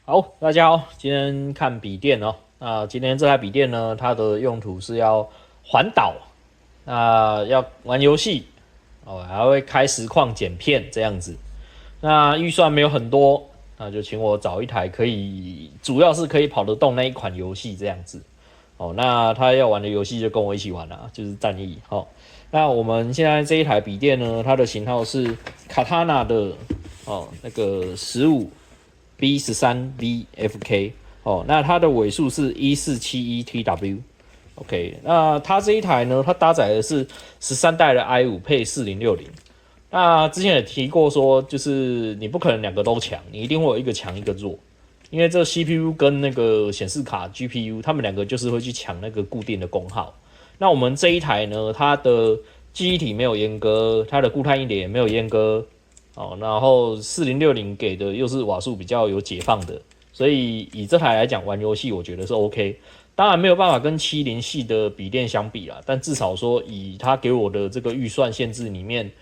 好，大家好，今天看笔电哦。那今天这台笔电呢，它的用途是要环岛，要玩游戏哦，还会开实况剪片这样子。那预算没有很多，那就请我找一台可以，主要是可以跑得动那一款游戏这样子。哦，那他要玩的游戏就跟我一起玩啦，就是战役。好，那我们现在这一台笔电呢，它的型号是 Katana 的那个15B13VFK 哦，那它的尾数是1471TW。OK， 那它这一台呢，它搭载的是13代的 i5 配4060。那之前也提过说，就是你不可能两个都强，你一定会有一个强一个弱。因为这 CPU 跟那个显示卡 GPU，他们两个就是会去抢那个固定的功耗。那我们这一台呢，它的记忆体没有阉割，它的固态硬碟也没有阉割，然后4060给的又是瓦数比较有解放的，所以以这台来讲玩游戏，我觉得是 OK。当然没有办法跟70系的笔电相比啦，但至少说以它给我的这个预算限制里面，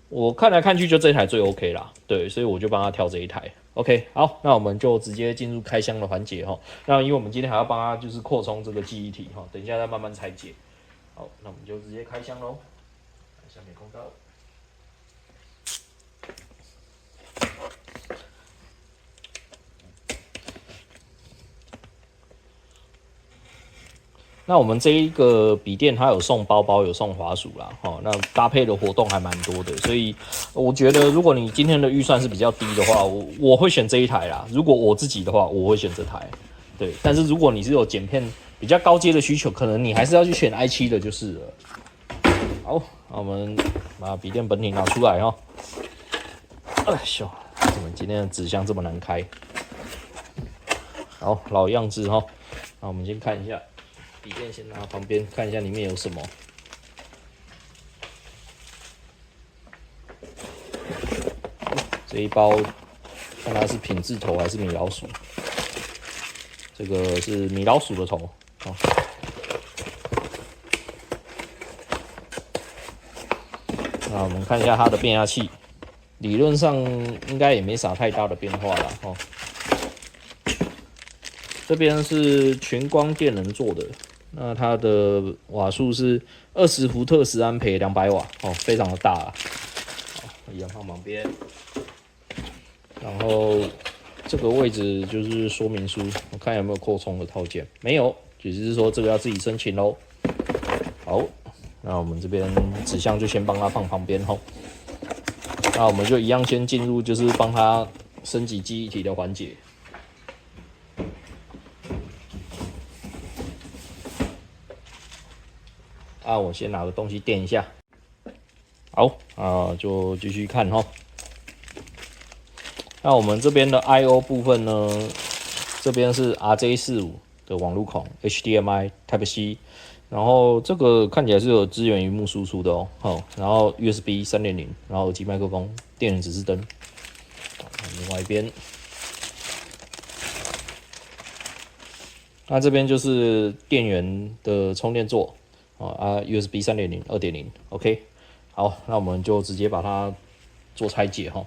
我看来看去就这台最 OK 啦。对，所以我就帮他挑这一台。OK， 好，那我们就直接进入开箱的环节哈。那因为我们今天还要帮他就是扩充这个记忆体哈，等一下再慢慢拆解。好，那我们就直接开箱喽。下面公告。那我们这一个笔电它有送包包，有送滑鼠啦，那搭配的活动还蛮多的，所以我觉得如果你今天的预算是比较低的话，我会选这一台啦。如果我自己的话，我会选这台，对。但是如果你是有剪片比较高阶的需求，可能你还是要去选 i7 的就是了。好，那我们把笔电本体拿出来哦。哎呦，怎么今天的纸箱这么难开？好，老样子哈。那我们先看一下。笔电先拿旁边看一下里面有什么。这一包看它是品质头还是米老鼠？这个是米老鼠的头。哦，那我们看一下它的变压器，理论上应该也没啥太大的变化啦。哦，这边是群光电能做的。那它的瓦数是20伏特10安培200瓦哦，非常的大啊。好，一样放旁边。然后这个位置就是说明书，我看有没有扩充的套件，没有，只是说这个要自己申请咯。好，那我们这边纸箱就先帮它放旁边吼。那我们就一样先进入就是帮它升级记忆体的环节。我先拿个东西垫一下。好就继续看哈。那我们这边的 I/O 部分呢，这边是 RJ45 的网路孔 ，HDMI Type C， 然后这个看起来是有支援萤幕输出的哦。好，然后 USB 3.0，然后耳机麦克风，电源指示灯。另外一边，那这边就是电源的充电座。USB 3.0、2.0 ，OK， 好，那我们就直接把它做拆解哈。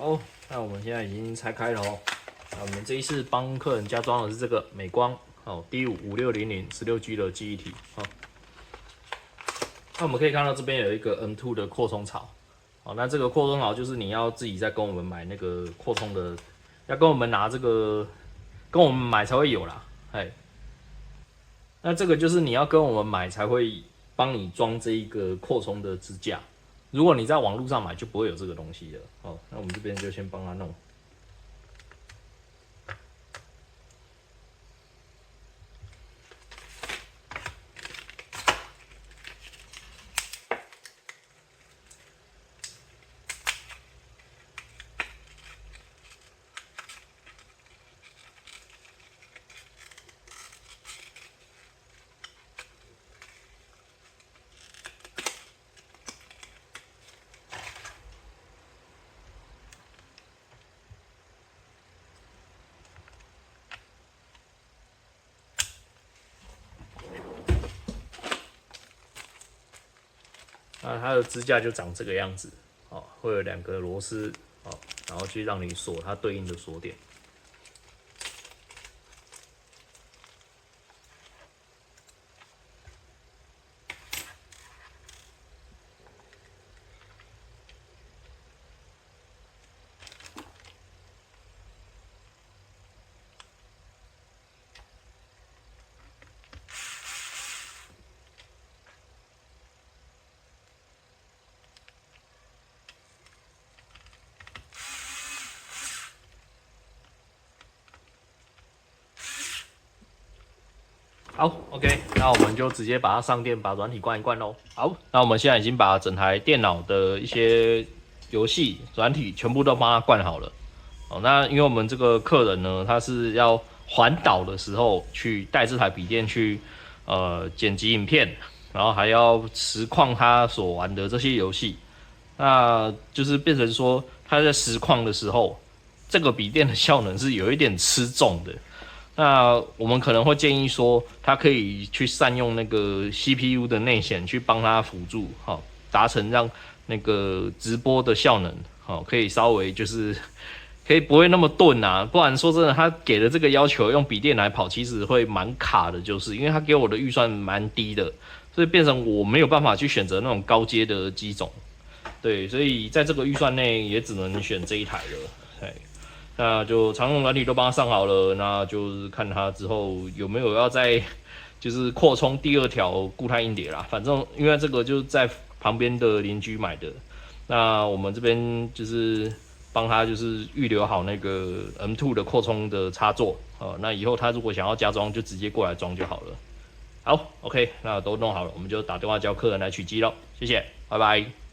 好，那我们现在已经拆开了哦。那我们这一次帮客人加装的是这个美光D55600 16G 的记忆体。那我们可以看到这边有一个 M2 的扩充槽。那这个扩充槽就是你要自己再跟我们买那个扩充的，要跟我们拿这个，跟我们买才会有啦。那这个就是你要跟我们买才会帮你装这一个扩充的支架。如果你在网络上买，就不会有这个东西了。哦，那我们这边就先帮他弄。那它的支架就长这个样子，哦，会有2个螺丝，哦，然后去让你锁它对应的锁点。好 ，OK， 那我们就直接把它上电，把软体灌一灌咯。好，那我们现在已经把整台电脑的一些游戏软体全部都帮它灌好了。哦，那因为我们这个客人呢，他是要环岛的时候去带这台笔电去剪辑影片，然后还要实况他所玩的这些游戏，那就是变成说他在实况的时候，这个笔电的效能是有一点吃重的。那我们可能会建议说，他可以去善用那个 CPU 的内显去帮他辅助，好，达成让那个直播的效能，好，可以稍微就是可以不会那么钝啊。不然说真的，他给的这个要求用笔电来跑，其实会蛮卡的，就是因为他给我的预算蛮低的，所以变成我没有办法去选择那种高阶的机种。对，所以在这个预算内也只能选这一台了。对。那就常用软体都帮他上好了，那就是看他之后有没有要再就是扩充第2条固态硬碟啦。反正因为这个就是在旁边的邻居买的，那我们这边就是帮他就是预留好那个 M2 的扩充的插座，那以后他如果想要加装就直接过来装就好了。好 ，OK， 那都弄好了，我们就打电话叫客人来取机咯。谢谢，拜拜。